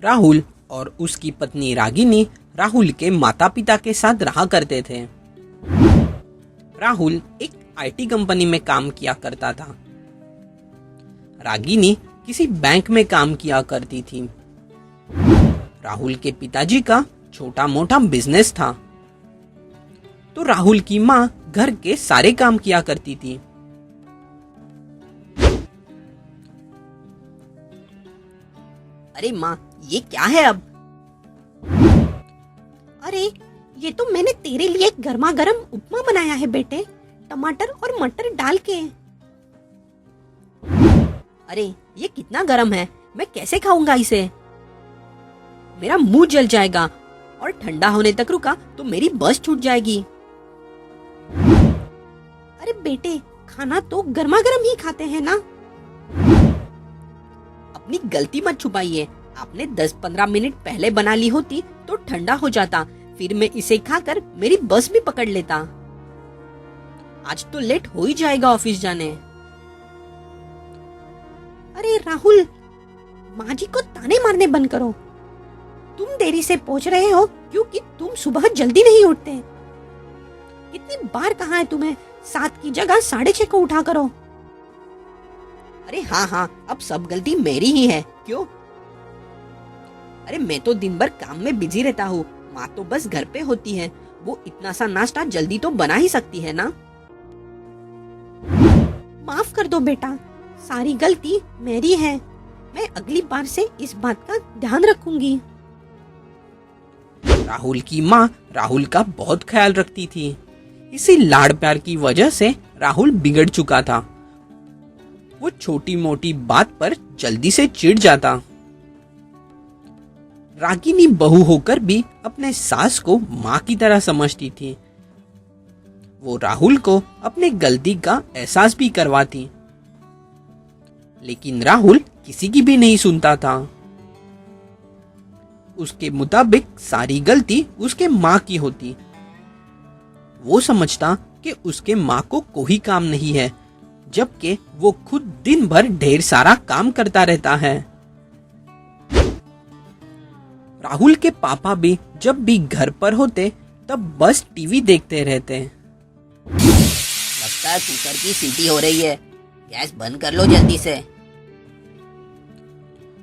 राहुल और उसकी पत्नी रागिनी राहुल के माता पिता के साथ रहा करते थे। राहुल एक आईटी कंपनी में काम किया करता था। रागिनी किसी बैंक में काम किया करती थी। राहुल के पिताजी का छोटा मोटा बिजनेस था, तो राहुल की माँ घर के सारे काम किया करती थी। अरे माँ, ये क्या है अब? अरे ये तो मैंने तेरे लिए गर्मा गर्म उपमा बनाया है बेटे, टमाटर और मटर डाल के। अरे ये कितना गर्म है, मैं कैसे खाऊंगा इसे? मेरा मुंह जल जाएगा और ठंडा होने तक रुका तो मेरी बस छूट जाएगी। अरे बेटे, खाना तो गर्मा गर्म ही खाते हैं ना। अपनी गलती मत छुपाइए। आपने 10-15 मिनट पहले बना ली होती तो ठंडा हो जाता, फिर मैं इसे खाकर मेरी बस भी पकड़ लेता। आज तो लेट हो ही जाएगा ऑफिस जाने। अरे राहुल, माँ जी को ताने मारने बंद करो। तुम देरी से पहुंच रहे हो क्योंकि तुम सुबह जल्दी नहीं उठते। कितनी बार कहा है तुम्हें 7 की जगह 6:30 को उठा करो। अरे हाँ, अब सब गलती मेरी ही है। क्यों? अरे मैं तो दिन भर काम में बिजी रहता हूँ, माँ तो बस घर पे होती है। वो इतना सा नाश्ता जल्दी तो बना ही सकती है ना। माफ कर दो बेटा, सारी गलती मेरी है। मैं अगली बार से इस बात का ध्यान रखूंगी। राहुल की माँ राहुल का बहुत ख्याल रखती थी। इसी लाड़ प्यार की वजह से राहुल बिगड़ चुका था। वो छोटी मोटी बात पर जल्दी से चिढ़ जाता। रागिनी बहू होकर भी अपने सास को माँ की तरह समझती थी। वो राहुल को अपने गलती का एहसास भी करवाती, लेकिन राहुल किसी की भी नहीं सुनता था। उसके मुताबिक सारी गलती उसके माँ की होती। वो समझता कि उसके माँ को कोई काम नहीं है, जबकि वो खुद दिन भर ढेर सारा काम करता रहता है। राहुल के पापा भी जब भी घर पर होते तब बस टीवी देखते रहते। लगता है कुकर की सीटी हो रही है, गैस बंद कर लो जल्दी से।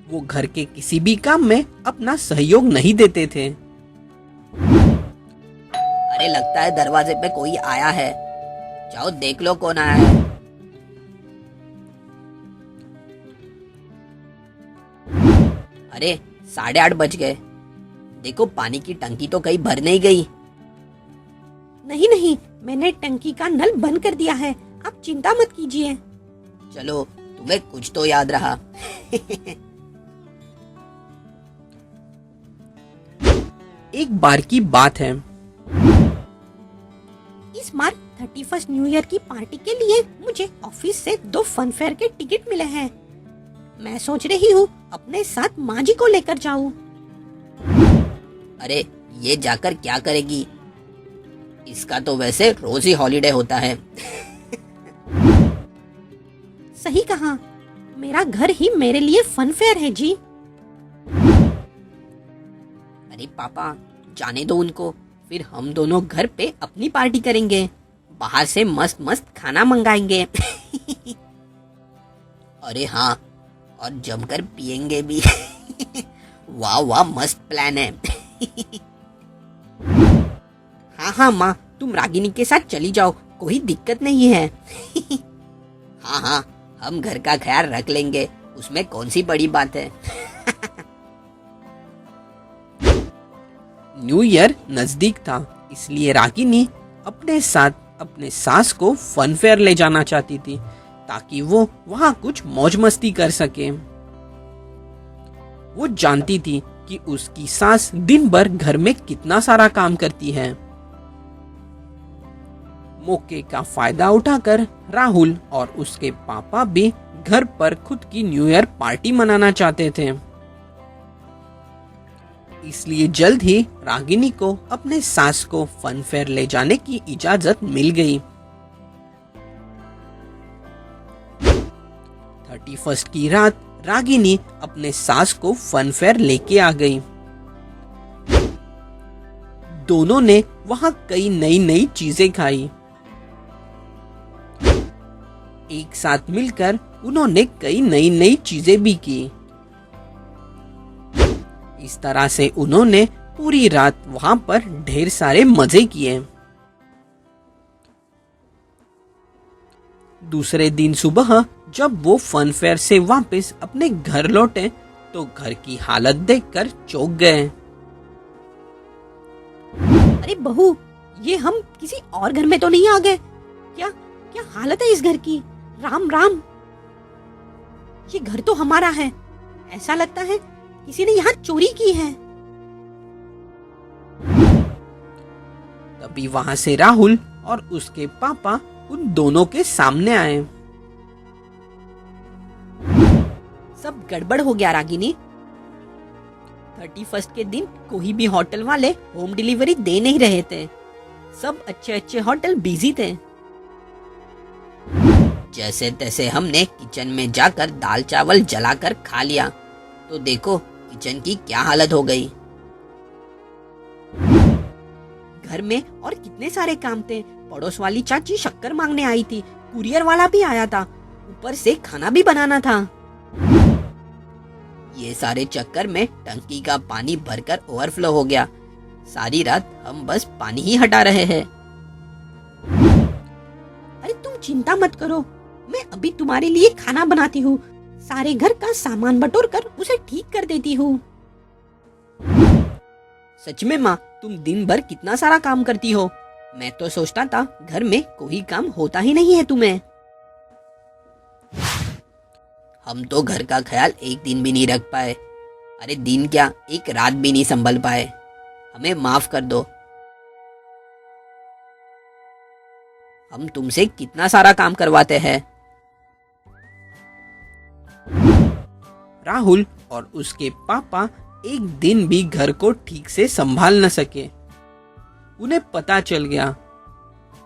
वो घर के किसी भी काम में अपना सहयोग नहीं देते थे। अरे लगता है दरवाजे पे कोई आया है, जाओ देख लो कौन आया है। अरे 8:30 बज गए, देखो पानी की टंकी तो कहीं भर नहीं गई। नहीं, मैंने टंकी का नल बंद कर दिया है, आप चिंता मत कीजिए। चलो, तुम्हें कुछ तो याद रहा। एक बार की बात है, इस बार 31st न्यू ईयर की पार्टी के लिए मुझे ऑफिस से 2 फन फेयर के टिकट मिले हैं। मैं सोच रही हूँ अपने साथ माँ जी को लेकर जाऊँ। अरे ये जाकर क्या करेगी? इसका तो वैसे रोज ही हॉलीडे होता है। सही कहा, मेरा घर ही मेरे लिए फन फेयर है जी। अरे पापा, जाने दो उनको, फिर हम दोनों घर पे अपनी पार्टी करेंगे। बाहर से मस्त मस्त खाना मंगाएंगे। अरे हाँ, और जमकर पिएंगे भी। वाह मस्त प्लान है। हाँ माँ, तुम रागिनी के साथ चली जाओ, कोई दिक्कत नहीं है। हाँ, हम घर का ख्याल रख लेंगे, उसमें कौन सी बड़ी बात है। न्यू ईयर नजदीक था, इसलिए रागिनी अपने साथ अपने सास को फन फेयर ले जाना चाहती थी, ताकि वो वहां कुछ मौज मस्ती कर सके। वो जानती थी कि उसकी सास दिन भर घर में कितना सारा काम करती है। मौके का फायदा उठाकर राहुल और उसके पापा भी घर पर खुद की न्यू ईयर पार्टी मनाना चाहते थे। इसलिए जल्द ही रागिनी को अपने सास को फन फेयर ले जाने की इजाजत मिल गई। 31st की रात रागिनी अपने सास को फन फेयर लेके आ गई। दोनों ने वहां कई नई नई चीजें खाई। एक साथ मिलकर उन्होंने कई नई नई चीजें भी की। इस तरह से उन्होंने पूरी रात वहां पर ढेर सारे मजे किए। दूसरे दिन सुबह जब वो फन फेयर से वापस अपने घर लौटे तो घर की हालत देखकर चौंक गए। अरे बहू, ये हम किसी और घर में तो नहीं आ गए? क्या क्या हालत है इस घर की? राम राम, ये घर तो हमारा है। ऐसा लगता है किसी ने यहाँ चोरी की है। तभी वहां से राहुल और उसके पापा उन दोनों के सामने आए। सब गड़बड़ हो गया रागिनी। 31 के दिन कोई भी होटल वाले होम डिलीवरी दे नहीं रहे थे। सब अच्छे अच्छे होटल बिजी थे। जैसे तैसे हमने किचन में जाकर दाल चावल जलाकर खा लिया तो देखो किचन की क्या हालत हो गई। घर में और कितने सारे काम थे। पड़ोस वाली चाची शक्कर मांगने आई थी, कुरियर वाला भी आया था, ऊपर से खाना भी बनाना था। ये सारे चक्कर में टंकी का पानी भरकर ओवरफ्लो हो गया। सारी रात हम बस पानी ही हटा रहे हैं। अरे तुम चिंता मत करो, मैं अभी तुम्हारे लिए खाना बनाती हूँ। सारे घर का सामान बटोर कर उसे ठीक कर देती हूँ। सच में माँ, तुम दिन भर कितना सारा काम करती हो। मैं तो सोचता था घर में कोई काम होता ही नहीं है तुम्हें। हम तो घर का ख्याल एक दिन भी नहीं रख पाए। अरे दिन क्या, एक रात भी नहीं संभल पाए। हमें माफ कर दो। हम तुमसे कितना सारा काम करवाते हैं। राहुल और उसके पापा एक दिन भी घर को ठीक से संभाल न सके। उन्हें पता चल गया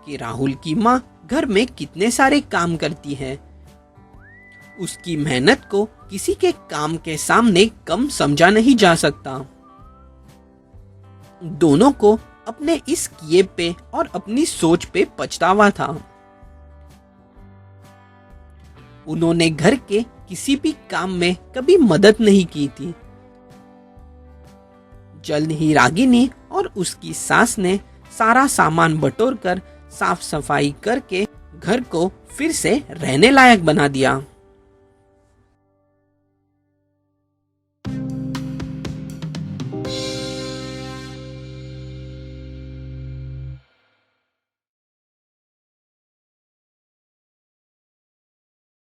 कि राहुल की माँ घर में कितने सारे काम करती है। उसकी मेहनत को किसी के काम के सामने कम समझा नहीं जा सकता। दोनों को अपने इस किए पे और अपनी सोच पे पछतावा था। उन्होंने घर के किसी भी काम में कभी मदद नहीं की थी। जल्द ही रागिनी और उसकी सास ने सारा सामान बटोरकर साफ सफाई करके घर को फिर से रहने लायक बना दिया।